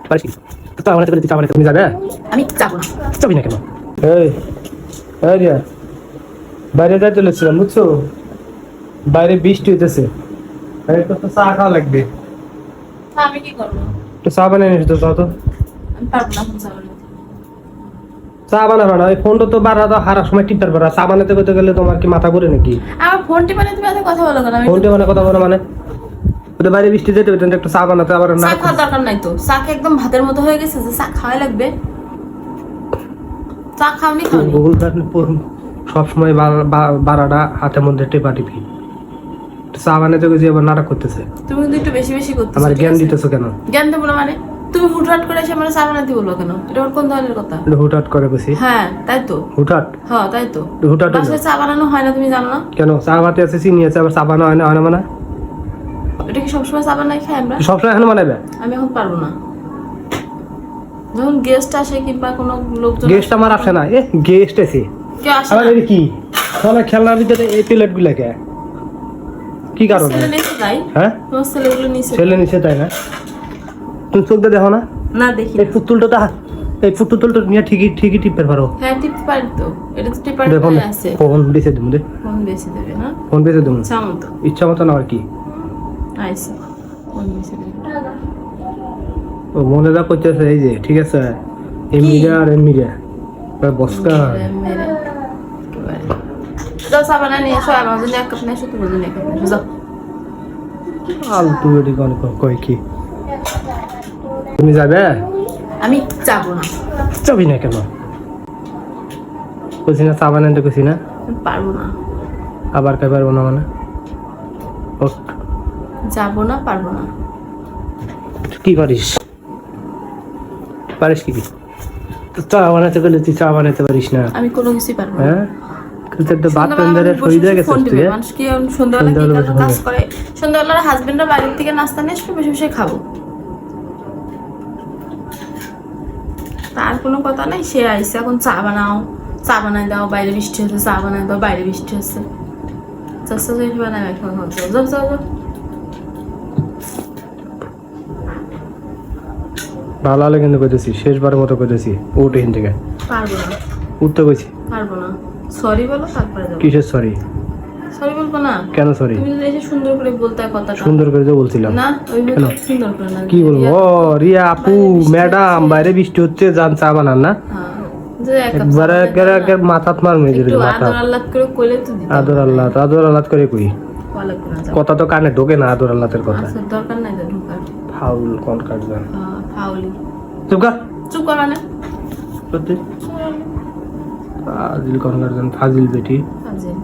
পারিস কি? তো চা বানাতে গেলে তুই চা বানাতে তুমি যাবে? আমি যাবো না। যাবি না কেন? এই রিয়া, বাইরে যাই চলেছিলাম বুঝছো, বাইরে বৃষ্টি হইতেছে, তো চা খাওয়া লাগবে। আমি কি করবো? তো চা বানিয়ে নিস তো, চা তো আমি পারবো না এখন চা বানাতে। চা বানাবে না, ওই ফোনটা তো বাড়া তো হারার সময় টিপতে পারা। চা বানাতে করতে গেলে তোমার কি মাথা ঘুরে নাকি? আমার ফোন টিপানে তুমি এত কথা বলো কেন? আমি ফোনটা মানে কথা বলো মানে ওদের বাইরে বৃষ্টি যেতে হবে, একটু চা বানাতে আবার না চা খাওয়ার দরকার নাই তো। চা কি একদম ভাতের মতো হয়ে গেছে যে চা খাওয়াই লাগবে? চা খাওনি খাওনি। গুগল সবসময় বারাটা হাতের মধ্যে টেপা টিপি। চা বানাতে গেছি আবার নাটক করতেছে। তুমি কিন্তু একটু বেশি বেশি করতেছো। আমার ঠিক জ্ঞান আছে? দিতেছো কেন? জ্ঞান দেবো না মানে? তুমি হুটহাট করে এসে আমার চা বানাতে বলবো কেন? এটা ওর কোন ধরনের কথা? হুটহাট করে বসি? হ্যাঁ তাই তো। হুটহাট? হ্যাঁ তাই তো। হুটহাট বাসায় চা বানানো হয় না তুমি জানো না? কেন? চা বানাতে আছে, চিনি আছে, আবার চা বানানো হয় না, হয় না মানে? এটা কি সবসময় চা বানাই খাই আমরা? সবসময় এখন বানাবে? আমি এখন পারবো না। যখন গেস্ট আসে কিংবা কোনো লোকজন গেস্ট আমার আসে না। গেস্ট আছে কেউ আসে আবার। না। এটা কি তাহলে খেলনার ভিতরে এই প্লেট গুলাকে কি কারণে? ছেলে নিচে তাই? হ্যাঁ তোমার ছেলেগুলো নিচে ছেলে নিচে তাই না? তুমি চোখ দিয়ে দেখো না? না দেখি এই পুতুলটা এই পুতুলটা নিয়ে ঠিকই ঠিকই টিপতে পারো। হ্যাঁ টিপতে পারি তো। এটা তো টিপার দেখুন আছে। ফোন বেঁচে দেবো রে, ফোন বেশি দেবে না? ফোন বেঁচে দেবো চামো তো ইচ্ছা মতো না আর কি। আইসি ফোন বেশি দেবে। ও মনে যা করতেছে এই যে ঠিক আছে, এমনিরা আর এমনিরা বসকা মেরে একেবারে। যাও চা বানায় নিয়ে এসো। আমার জন্য এক কাপ নিয়ে এসো, তোমার জন্য এক কাপ নিয়ে এসো। যাও। আলতু এটি কয় কি? তুমি যাবে? আমি যাবো না। যাবি না কেন? কইছি না চা বানাতে, কইছি না? আমি পারবো না। আবার কে পারবো না মানে? ওঠ। যাবো না, পারবো না। কি পারিস? পারিস কি? তো চা বানাতে গেলে তুই চা বানাতে পারিস না? আমি কোনো কিছুই পারবো না। হ্যাঁ তোর তো বাথরুম ধরে শহীদ হয়ে গেছিস তুই। মানুষ কি সন্ধ্যাবেলা কি কাজ করে? সন্ধ্যাবেলা হাজবেন্ডরা বাইরের থেকে নাস্তা নিয়ে আসলে বসে বসে খাবো। তার কোনো কথা নাই। সে আইসে এখন চা বানাও, চা বানাই দাও, বাইরে বৃষ্টি হচ্ছে, চা বানাই দাও, বাইরে বৃষ্টি হচ্ছে। চেষ্টা করে বানাই এখন হচ্ছে। যাও যাও যাও। ভালো হলে কিন্তু কইতেছি, শেষবারের মতো কইতেছি, উঠ এখান থেকে। পারবো না। উঠতে কইছি। পারবো না। সরি বলো তারপরে যাবো। কিসের সরি? সরি বলবো না? কেন সরি? তুমি যদি এসে সুন্দর করে বলতে কথাটা। সুন্দর করে তো বলছিলাম। না ওইভাবে সুন্দর করে না। কি বলবো? ও রিয়া আপু ম্যাডাম বাইরে বৃষ্টি হচ্ছে, যান চা বানান না। হ্যাঁ যে এক কাপ একবার একের মাথাত মার মেজের একটু মাথা। আদর আল্লাহ করে কইলে তো দিতে। আদর আল্লাহ করে কই। বলে কোনা যাও। কথা তো কানে ঢোকে না আদর আল্লাহের কথা। আচ্ছা দরকার নাই তো ঢোকার। ফাউল কোন কাজ জান। ফাউলি। চুপ কর। চুপ কর মানে? সত্যি ফাজিল কোন কাজ জান, ফাজিল বেটি। ফাজিল।